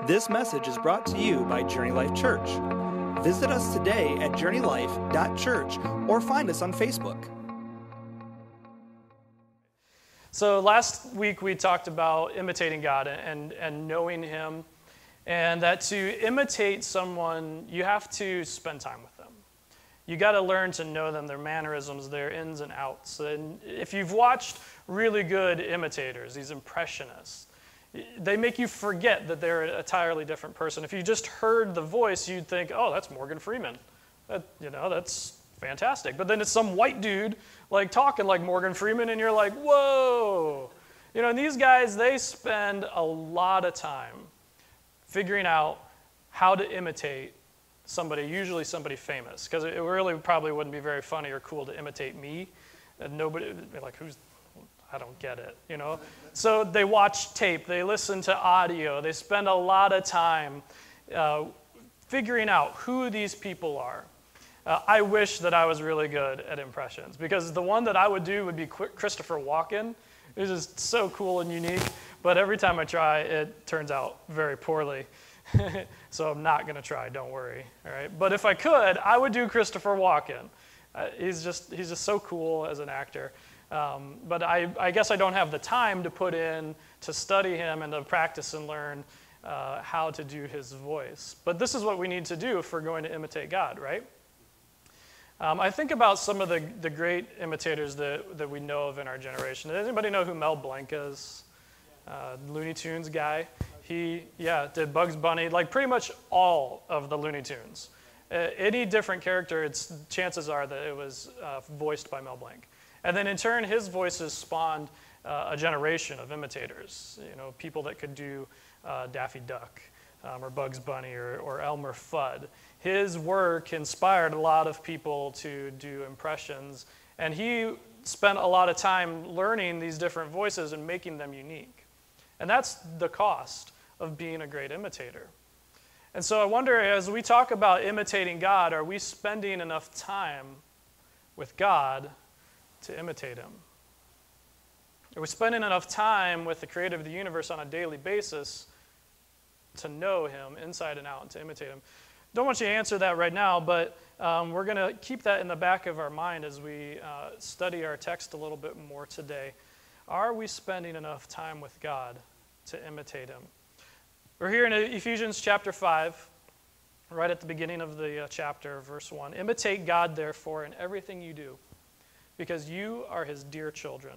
This message is brought to you by Journey Life Church. Visit us today at journeylife.church or find us on Facebook. So last week we talked about imitating God and knowing Him, and that to imitate someone, you have to spend time with them. You got to learn to know them, their mannerisms, their ins and outs. And if you've watched really good imitators, these impressionists, they make you forget that they're an entirely different person. If you just heard the voice, you'd think, oh, that's Morgan Freeman. That's fantastic. But then it's some white dude like talking like Morgan Freeman, and you're like, whoa. And these guys, they spend a lot of time figuring out how to imitate somebody, usually somebody famous, because it really probably wouldn't be very funny or cool to imitate me. And nobody would be like, I don't get it, So they watch tape, they listen to audio, they spend a lot of time figuring out who these people are. I wish that I was really good at impressions, because the one that I would do would be Christopher Walken. It's just so cool and unique, but every time I try, it turns out very poorly. So I'm not going to try, don't worry. All right? But if I could, I would do Christopher Walken. He's just so cool as an actor. But I guess I don't have the time to put in to study him and to practice and learn how to do his voice. But this is what we need to do if we're going to imitate God, right? I think about some of the great imitators that we know of in our generation. Does anybody know who Mel Blanc is? Looney Tunes guy. He did Bugs Bunny, like pretty much all of the Looney Tunes. Any different character, chances are that it was voiced by Mel Blanc. And then in turn, his voices spawned a generation of imitators, people that could do Daffy Duck or Bugs Bunny or Elmer Fudd. His work inspired a lot of people to do impressions, and he spent a lot of time learning these different voices and making them unique. And that's the cost of being a great imitator. And so I wonder, as we talk about imitating God, are we spending enough time with God to imitate Him? Are we spending enough time with the creator of the universe on a daily basis to know Him inside and out and to imitate Him? Don't want you to answer that right now, but we're going to keep that in the back of our mind as we study our text a little bit more today. Are we spending enough time with God to imitate Him? We're here in Ephesians chapter 5, right at the beginning of the chapter, verse 1. Imitate God, therefore, in everything you do, because you are His dear children.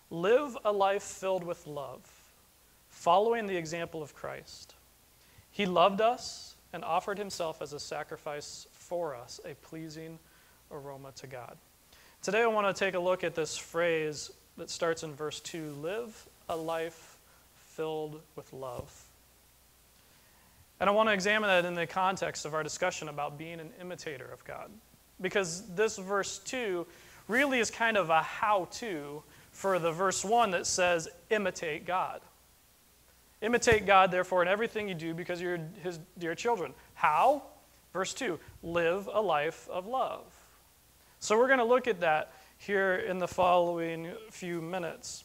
Live a life filled with love, following the example of Christ. He loved us and offered Himself as a sacrifice for us, a pleasing aroma to God. Today I want to take a look at this phrase that starts in verse 2, live a life filled with love. And I want to examine that in the context of our discussion about being an imitator of God. Because this verse 2 really is kind of a how-to for the verse 1 that says, imitate God. Imitate God, therefore, in everything you do because you're His dear children. How? Verse 2, live a life of love. So we're going to look at that here in the following few minutes.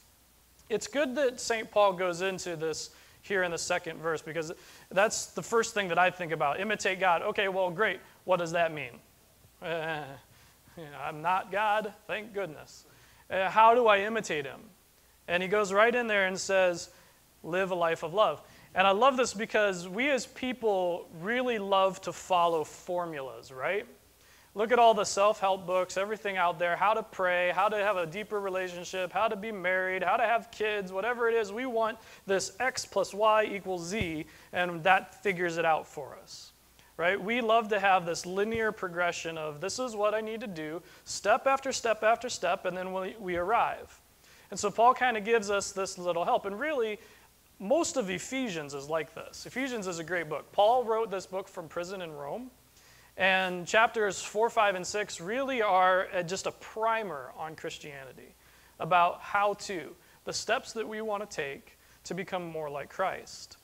It's good that St. Paul goes into this here in the second verse, because that's the first thing that I think about. Imitate God. Okay, well, great. What does that mean? I'm not God, thank goodness. How do I imitate Him? And he goes right in there and says, live a life of love. And I love this because we as people really love to follow formulas, right? Look at all the self-help books, everything out there, how to pray, how to have a deeper relationship, how to be married, how to have kids, whatever it is. We want this X plus Y equals Z, and that figures it out for us, right? We love to have this linear progression of this is what I need to do, step after step after step, and then we arrive. And so Paul kind of gives us this little help, and really, most of Ephesians is like this. Ephesians is a great book. Paul wrote this book from prison in Rome. And chapters 4, 5, and 6 really are just a primer on Christianity about the steps that we want to take to become more like Christ.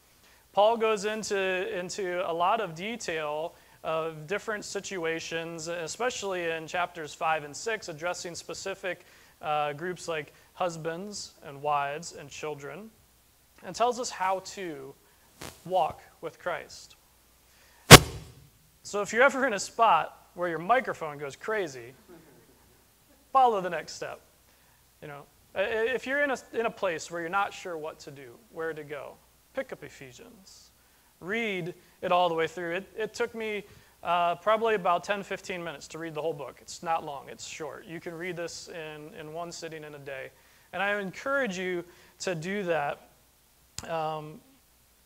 Paul goes into a lot of detail of different situations, especially in chapters 5 and 6, addressing specific groups like husbands and wives and children, and tells us how to walk with Christ. So if you're ever in a spot where your microphone goes crazy, follow the next step. If you're in a place where you're not sure what to do, where to go, pick up Ephesians. Read it all the way through. It took me probably about 10, 15 minutes to read the whole book. It's not long. It's short. You can read this in one sitting in a day. And I encourage you to do that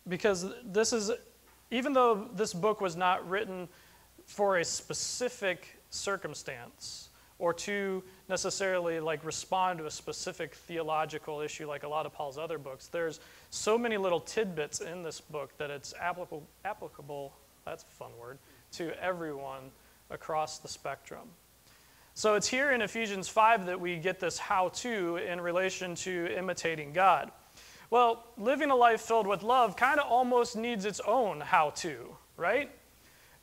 because even though this book was not written for a specific circumstance or to necessarily respond to a specific theological issue like a lot of Paul's other books, there's so many little tidbits in this book that it's applicable, that's a fun word, to everyone across the spectrum. So it's here in Ephesians 5 that we get this how-to in relation to imitating God. Well, living a life filled with love kind of almost needs its own how-to, right?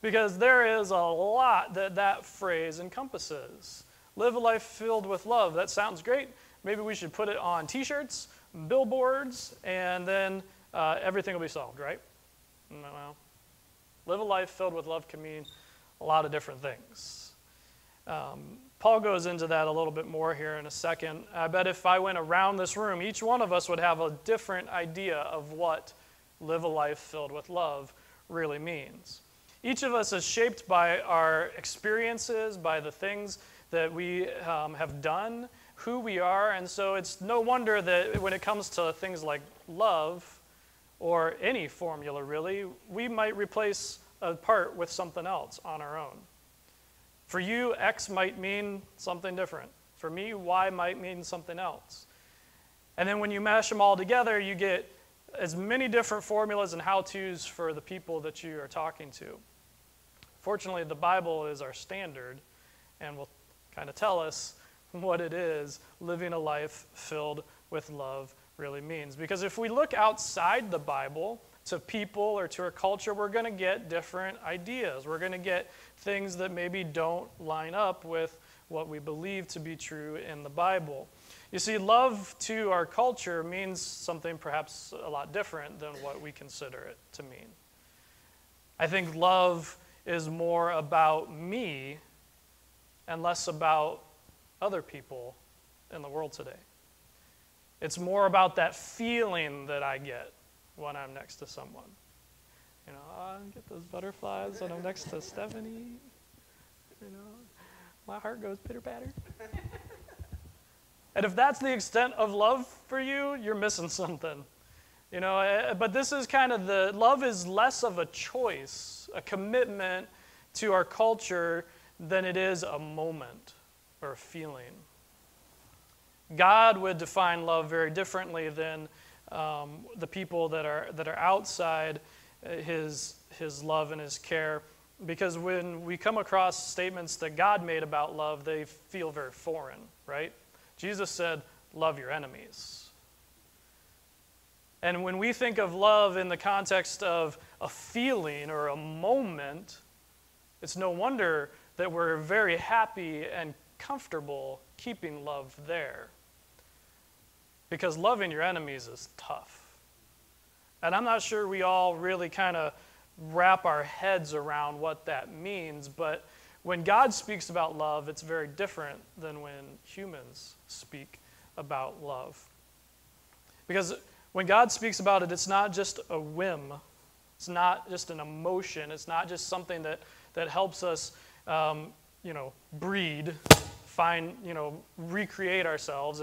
Because there is a lot that phrase encompasses. Live a life filled with love. That sounds great. Maybe we should put it on t-shirts, billboards, and then everything will be solved, right? Well, live a life filled with love can mean a lot of different things. Paul goes into that a little bit more here in a second. I bet if I went around this room, each one of us would have a different idea of what live a life filled with love really means. Each of us is shaped by our experiences, by the things that we have done, who we are, and so it's no wonder that when it comes to things like love, or any formula really, we might replace a part with something else on our own. For you, X might mean something different. For me, Y might mean something else. And then when you mash them all together, you get as many different formulas and how-tos for the people that you are talking to. Fortunately, the Bible is our standard and will kind of tell us what it is living a life filled with love really means. Because if we look outside the Bible to people or to our culture, we're going to get different ideas. We're going to get things that maybe don't line up with what we believe to be true in the Bible. You see, love to our culture means something perhaps a lot different than what we consider it to mean. I think love is more about me and less about other people in the world today. It's more about that feeling that I get when I'm next to someone. I get those butterflies when I'm next to Stephanie. My heart goes pitter-patter. And if that's the extent of love for you, you're missing something. But this is kind of love is less of a choice, a commitment to our culture than it is a moment or a feeling. God would define love very differently than the people that are outside his love and his care, because when we come across statements that God made about love, they feel very foreign, right? Jesus said, love your enemies. And when we think of love in the context of a feeling or a moment, it's no wonder that we're very happy and comfortable keeping love there. Because loving your enemies is tough. And I'm not sure we all really kind of wrap our heads around what that means, but when God speaks about love, it's very different than when humans speak about love. Because when God speaks about it, it's not just a whim. It's not just an emotion. It's not just something that helps us, breed, find, recreate ourselves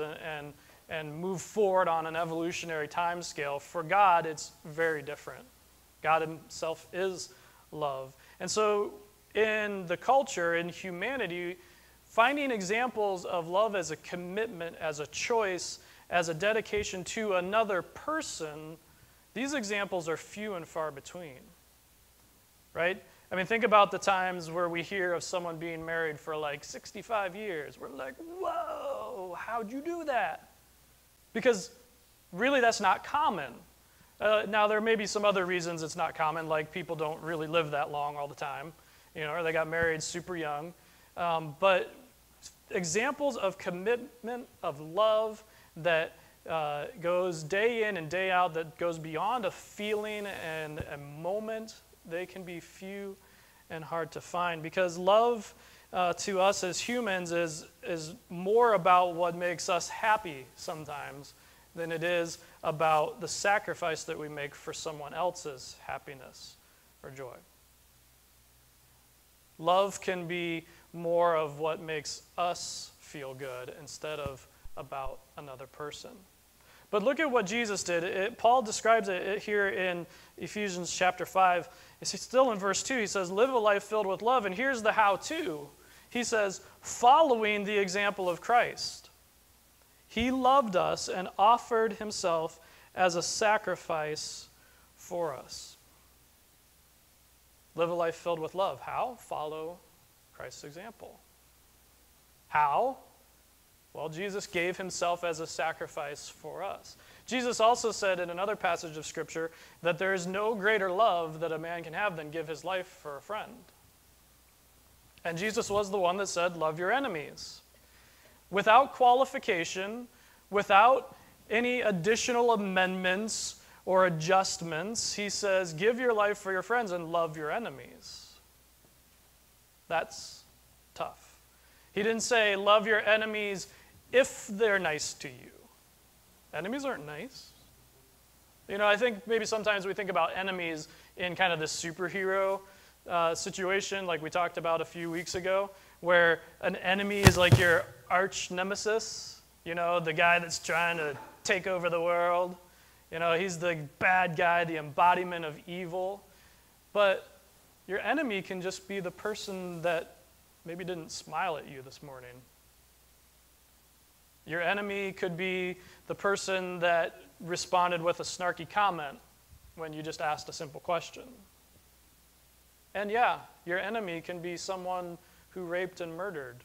and move forward on an evolutionary time scale. For God, it's very different. God himself is love. And so in the culture, in humanity, finding examples of love as a commitment, as a choice, as a dedication to another person, these examples are few and far between, right? I mean, think about the times where we hear of someone being married for 65 years. We're like, whoa, how'd you do that? Because really that's not common. Now, there may be some other reasons it's not common, like people don't really live that long all the time, or they got married super young. But examples of commitment, of love that goes day in and day out, that goes beyond a feeling and a moment, they can be few and hard to find. Because love to us as humans is more about what makes us happy sometimes than it is about the sacrifice that we make for someone else's happiness or joy. Love can be more of what makes us feel good instead of about another person. But look at what Jesus did. Paul describes it here in Ephesians chapter 5. It's still in verse 2. He says, live a life filled with love. And here's the how-to. He says, following the example of Christ. He loved us and offered himself as a sacrifice for us. Live a life filled with love. How? Follow Christ's example. How? Well, Jesus gave himself as a sacrifice for us. Jesus also said in another passage of Scripture that there is no greater love that a man can have than give his life for a friend. And Jesus was the one that said, love your enemies. Without qualification, without any additional amendments or adjustments, he says, give your life for your friends and love your enemies. That's tough. He didn't say, love your enemies if they're nice to you. Enemies aren't nice. You know, I think maybe sometimes we think about enemies in kind of this superhero situation like we talked about a few weeks ago, where an enemy is like your arch nemesis, you know, the guy that's trying to take over the world. You know, he's the bad guy, the embodiment of evil. But your enemy can just be the person that maybe didn't smile at you this morning. Your enemy could be the person that responded with a snarky comment when you just asked a simple question. And yeah, your enemy can be someone who raped and murdered.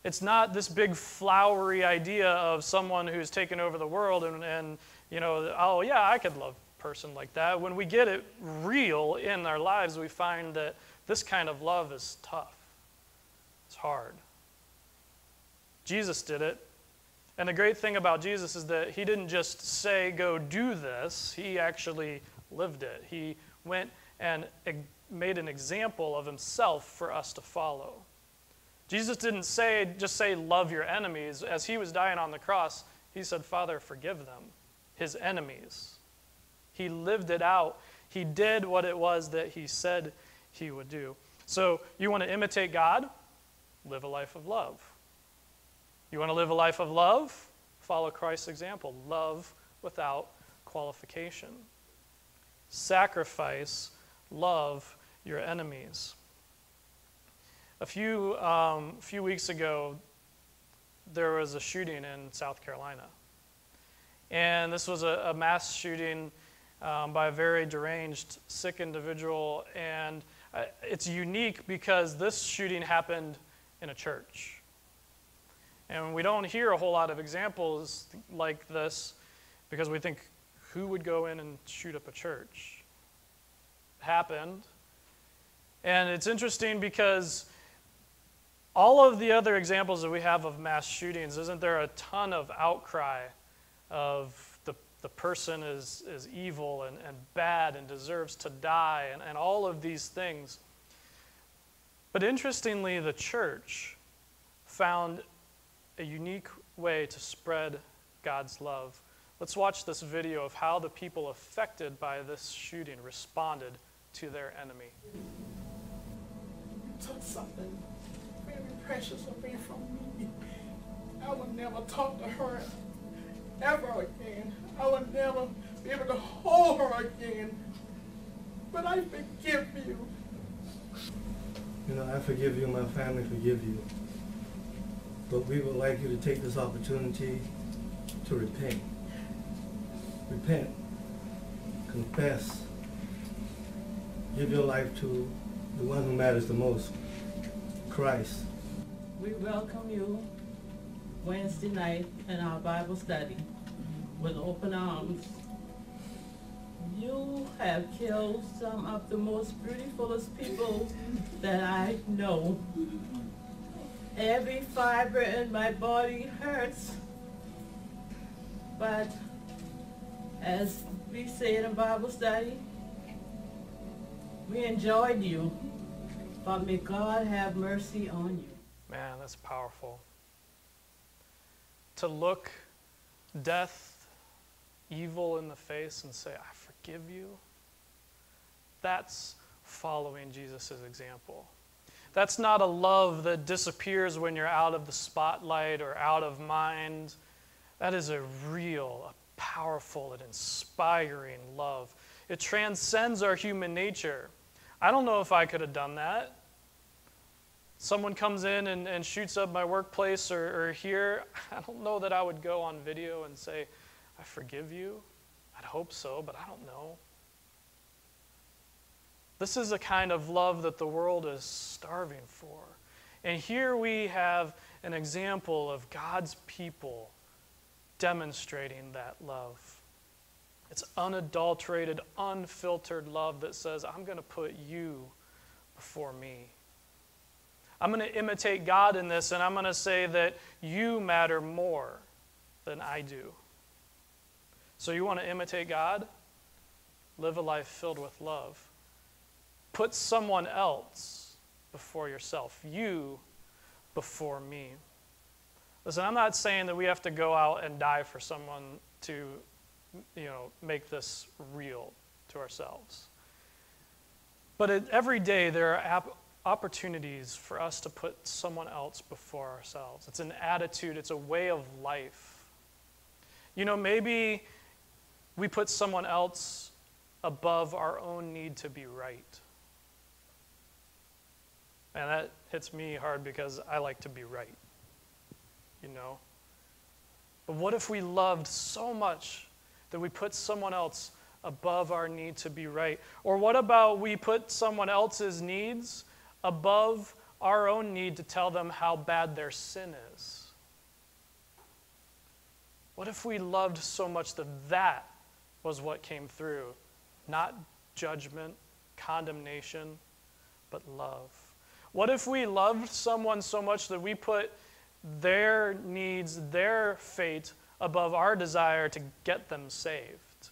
It's not this big flowery idea of someone who's taken over the world and you know, oh yeah, I could love a person like that. When we get it real in our lives, we find that this kind of love is tough. It's hard. Jesus did it. And the great thing about Jesus is that he didn't just say, go do this. He actually lived it. He went and made an example of himself for us to follow. Jesus didn't just say, love your enemies. As he was dying on the cross, he said, Father, forgive them, his enemies. He lived it out. He did what it was that he said he would do. So you want to imitate God? Live a life of love. You want to live a life of love? Follow Christ's example. Love without qualification. Sacrifice, love your enemies. A few weeks ago, there was a shooting in South Carolina. And this was a mass shooting by a very deranged, sick individual. And it's unique because this shooting happened in a church. And we don't hear a whole lot of examples like this because we think, who would go in and shoot up a church? It happened. And it's interesting because all of the other examples that we have of mass shootings, isn't there a ton of outcry of the person is evil and bad and deserves to die and all of these things. But interestingly, the church found a unique way to spread God's love. Let's watch this video of how the people affected by this shooting responded to their enemy. You took something very precious away from me. I would never talk to her ever again. I would never be able to hold her again. But I forgive you. You know, I forgive you and my family forgive you. But we would like you to take this opportunity to repent. Repent. Confess. Give your life to the one who matters the most, Christ. We welcome you Wednesday night in our Bible study with open arms. You have killed some of the most beautifulest people that I know. Every fiber in my body hurts But as we said in Bible study, we enjoyed you, but may God have mercy on you. Man, that's powerful. To look death, evil in the face and say, I forgive you, that's following Jesus' example. That's not a love that disappears when you're out of the spotlight or out of mind. That is a real, a powerful, and inspiring love. It transcends our human nature. I don't know if I could have done that. Someone comes in and shoots up my workplace or here, I don't know that I would go on video and say, I forgive you. I'd hope so, but I don't know. This is a kind of love that the world is starving for. And here we have an example of God's people demonstrating that love. It's unadulterated, unfiltered love that says, I'm going to put you before me. I'm going to imitate God in this, and I'm going to say that you matter more than I do. So you want to imitate God? Live a life filled with love. Put someone else before yourself. You before me. Listen, I'm not saying that we have to go out and die for someone to, make this real to ourselves. But every day there are opportunities for us to put someone else before ourselves. It's an attitude, it's a way of life. Maybe we put someone else above our own need to be right. And that hits me hard because I like to be right, But what if we loved so much that we put someone else above our need to be right? Or what about we put someone else's needs above our own need to tell them how bad their sin is? What if we loved so much that that was what came through? Not judgment, condemnation, but love. What if we loved someone so much that we put their needs, their fate, above our desire to get them saved?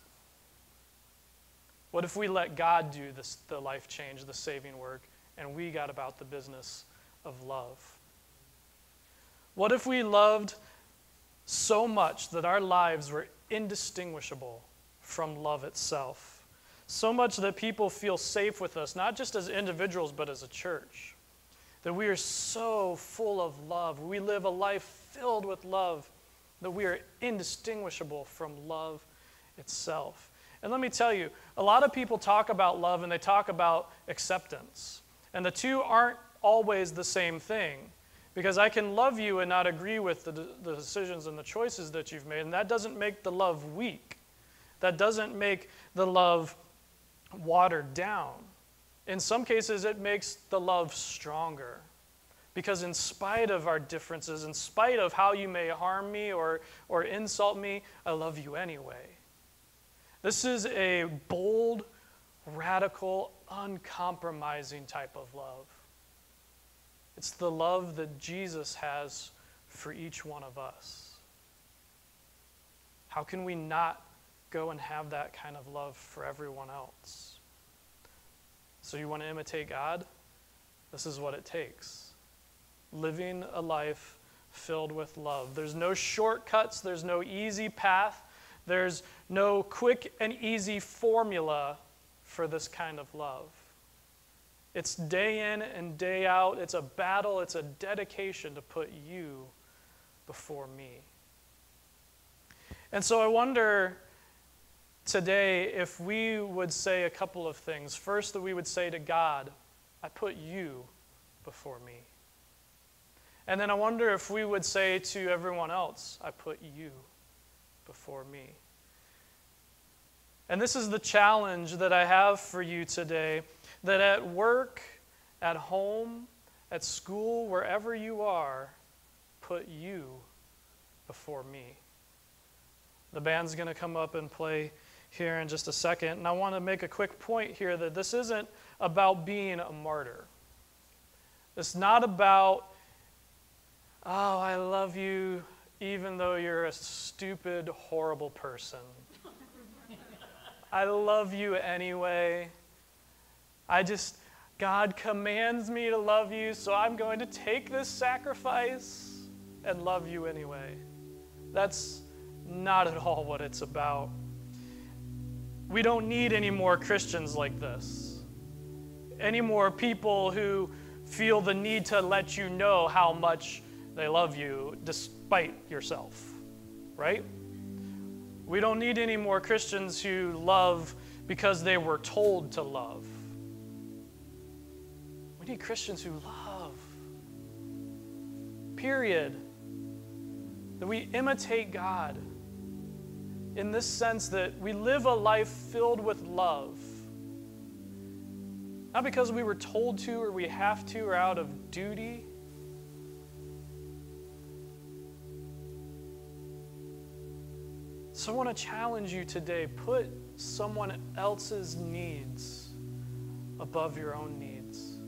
What if we let God do the life change, the saving work, and we got about the business of love? What if we loved so much that our lives were indistinguishable from love itself? So much that people feel safe with us, not just as individuals, but as a church. That we are so full of love. We live a life filled with love, that we are indistinguishable from love itself. And let me tell you, a lot of people talk about love and they talk about acceptance. And the two aren't always the same thing. Because I can love you and not agree with the decisions and the choices that you've made. And that doesn't make the love weak. That doesn't make the love watered down. In some cases, it makes the love stronger. Because in spite of our differences, in spite of how you may harm me or insult me, I love you anyway. This is a bold, radical, uncompromising type of love. It's the love that Jesus has for each one of us. How can we not go and have that kind of love for everyone else? So you want to imitate God? This is what it takes. Living a life filled with love. There's no shortcuts. There's no easy path. There's no quick and easy formula for this kind of love. It's day in and day out. It's a battle. It's a dedication to put you before me. And so I wonder today if we would say a couple of things. First, that we would say to God, I put you before me. And then I wonder if we would say to everyone else, I put you before me. And this is the challenge that I have for you today, that at work, at home, at school, wherever you are, put you before me. The band's going to come up and play here in just a second, and I want to make a quick point here that this isn't about being a martyr. It's not about, oh, I love you, even though you're a stupid, horrible person. I love you anyway. God commands me to love you, so I'm going to take this sacrifice and love you anyway. That's not at all what it's about. We don't need any more Christians like this. Any more people who feel the need to let you know how much they love you despite yourself, right? We don't need any more Christians who love because they were told to love. We need Christians who love. Period. That we imitate God in this sense that we live a life filled with love. Not because we were told to or we have to or out of duty. So I want to challenge you today, put someone else's needs above your own needs.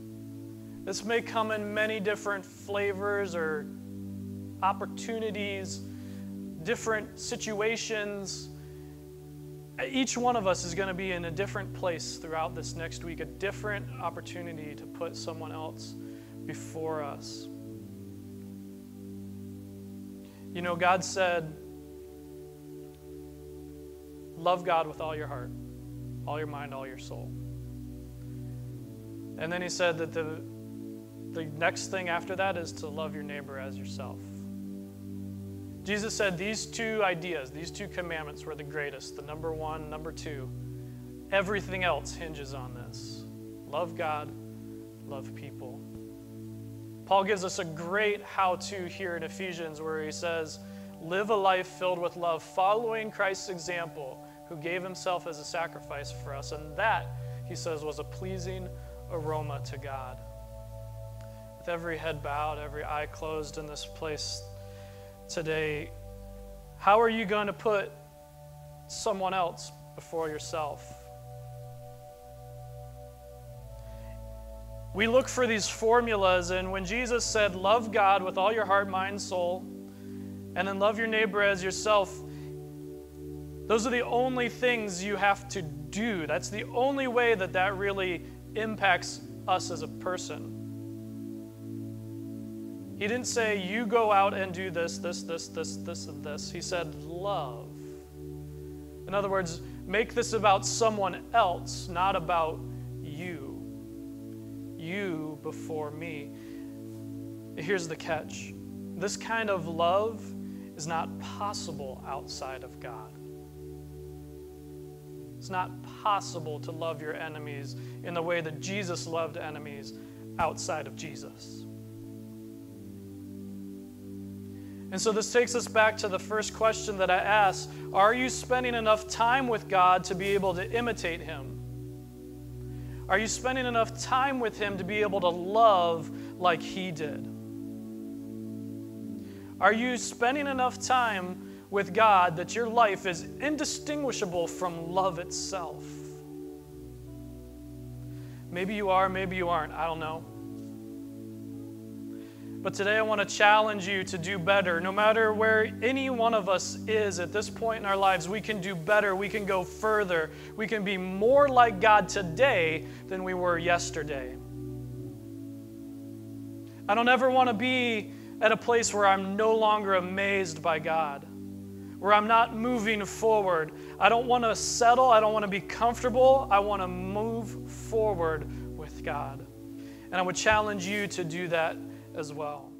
This may come in many different flavors or opportunities, different situations. Each one of us is going to be in a different place throughout this next week, a different opportunity to put someone else before us. You know, God said, love God with all your heart, all your mind, all your soul. And then he said that the next thing after that is to love your neighbor as yourself. Jesus said these two ideas, these two commandments were the greatest, the number one, number two. Everything else hinges on this. Love God, love people. Paul gives us a great how-to here in Ephesians where he says, live a life filled with love, following Christ's example, who gave himself as a sacrifice for us. And that, he says, was a pleasing aroma to God. With every head bowed, every eye closed in this place today, how are you going to put someone else before yourself? We look for these formulas, and when Jesus said, love God with all your heart, mind, soul, and then love your neighbor as yourself, those are the only things you have to do. That's the only way that really impacts us as a person. He didn't say, you go out and do this, and this. He said, love. In other words, make this about someone else, not about you. You before me. Here's the catch. This kind of love is not possible outside of God. It's not possible to love your enemies in the way that Jesus loved enemies outside of Jesus. And so this takes us back to the first question that I asked. Are you spending enough time with God to be able to imitate him? Are you spending enough time with him to be able to love like he did? Are you spending enough time with God that your life is indistinguishable from love itself? Maybe you are, maybe you aren't. I don't know. But today I want to challenge you to do better. No matter where any one of us is at this point in our lives, we can do better. We can go further. We can be more like God today than we were yesterday. I don't ever want to be at a place where I'm no longer amazed by God, where I'm not moving forward. I don't want to settle. I don't want to be comfortable. I want to move forward with God. And I would challenge you to do that as well.